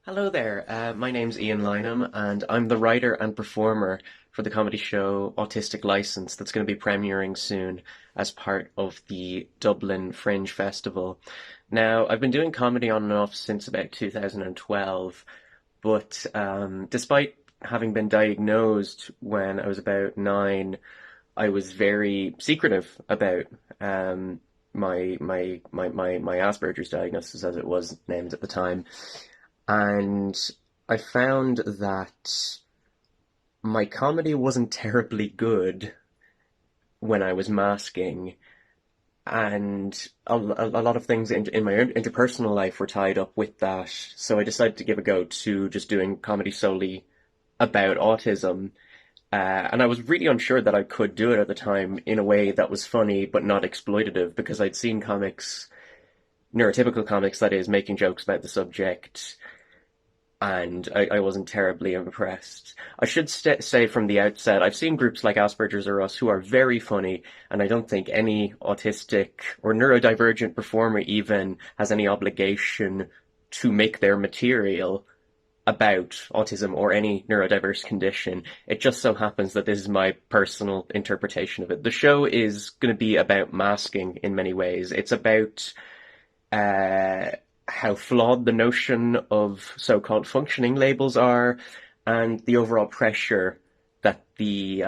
Hello there, my name's Ian Lynam, and I'm the writer and performer for the comedy show Autistic License that's going to be premiering soon as part of the Dublin Fringe Festival. Now, I've been doing comedy on and off since about 2012, but despite having been diagnosed when I was about 9, I was very secretive about my Asperger's diagnosis, as it was named at the time. And I found that my comedy wasn't terribly good when I was masking, and a lot of things in my own interpersonal life were tied up with that. So I decided to give a go to just doing comedy solely about autism. And I was really unsure that I could do it at the time in a way that was funny but not exploitative, because I'd seen comics, neurotypical comics that is, making jokes about the subject, and I wasn't terribly impressed. I should say from the outset, I've seen groups like Asperger's or Us who are very funny, and I don't think any autistic or neurodivergent performer even has any obligation to make their material about autism or any neurodiverse condition. It just so happens that this is my personal interpretation of it. The show is going to be about masking in many ways. It's about uh, how flawed the notion of so-called functioning labels are, and the overall pressure that the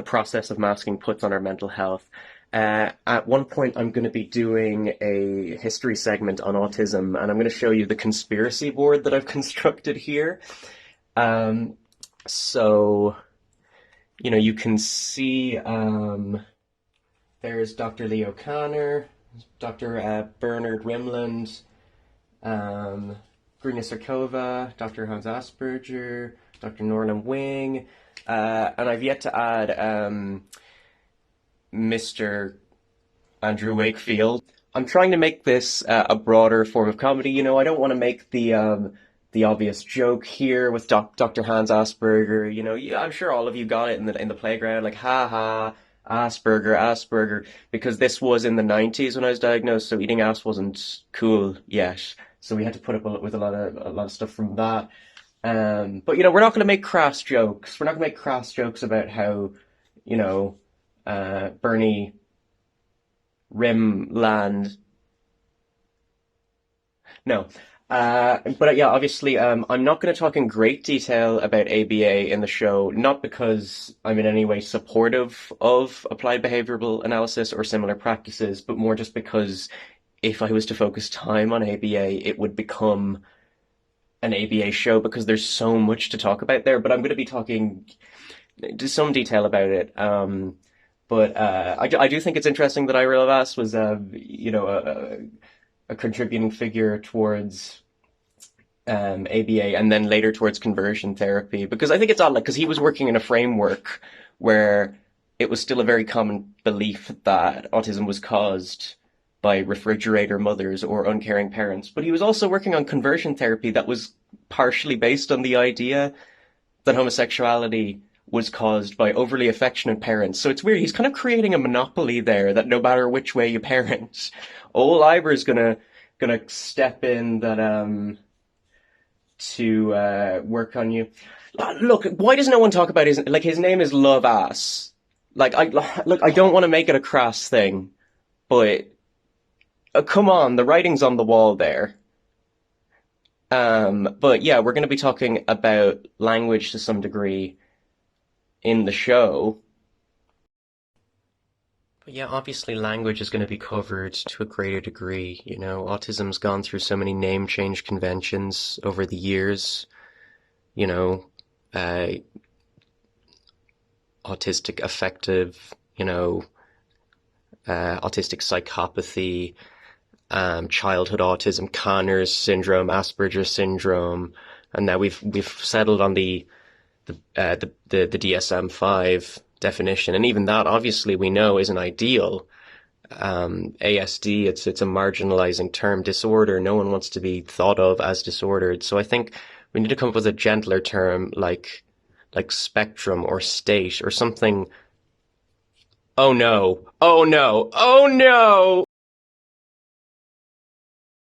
process of masking puts on our mental health. At one point, I'm going to be doing a history segment on autism, and I'm going to show you the conspiracy board that I've constructed here. Um, so, you can see there's Dr. Leo Kanner, Dr. Bernard Rimland, um, Grina Sarkova, Dr. Hans Asperger, Dr. Norman Wing, and I've yet to add Mr. Andrew Wakefield. I'm trying to make this a broader form of comedy. I don't want to make the obvious joke here with Dr. Hans Asperger. I'm sure all of you got it in the playground, like ha ha. Asperger, because this was in the 90s when I was diagnosed, so eating ass wasn't cool yet. So we had to put up with a lot of stuff from that. But we're not going to make crass jokes. We're not going to make crass jokes about how, Bernie Rimland. No. But yeah, obviously, I'm not going to talk in great detail about ABA in the show, not because I'm in any way supportive of applied behavioral analysis or similar practices, but more just because if I was to focus time on ABA, it would become an ABA show, because there's so much to talk about there. But I'm going to be talking to some detail about it. But I do think it's interesting that Ira Lavass was, a contributing figure towards ABA, and then later towards conversion therapy, because I think it's odd, like, because he was working in a framework where it was still a very common belief that autism was caused by refrigerator mothers or uncaring parents, but he was also working on conversion therapy that was partially based on the idea that homosexuality was caused by overly affectionate parents. So it's weird. He's kind of creating a monopoly there that no matter which way you parent, old Ivor's gonna step in that to work on you. Look, why does no one talk about his name is Love Ass. Like I don't want to make it a crass thing, but come on, the writing's on the wall there. But yeah, we're going to be talking about language to some degree in the show. But yeah, obviously language is going to be covered to a greater degree. Autism's gone through so many name change conventions over the years. You know, uh, autistic affective, autistic psychopathy, childhood autism, Conner's syndrome, Asperger's syndrome, and now we've settled on the DSM-5 definition, and even that obviously we know isn't ideal. ASD, it's a marginalizing term, disorder. No one wants to be thought of as disordered. So I think we need to come up with a gentler term like spectrum or state or something. Oh no! Oh no! Oh no!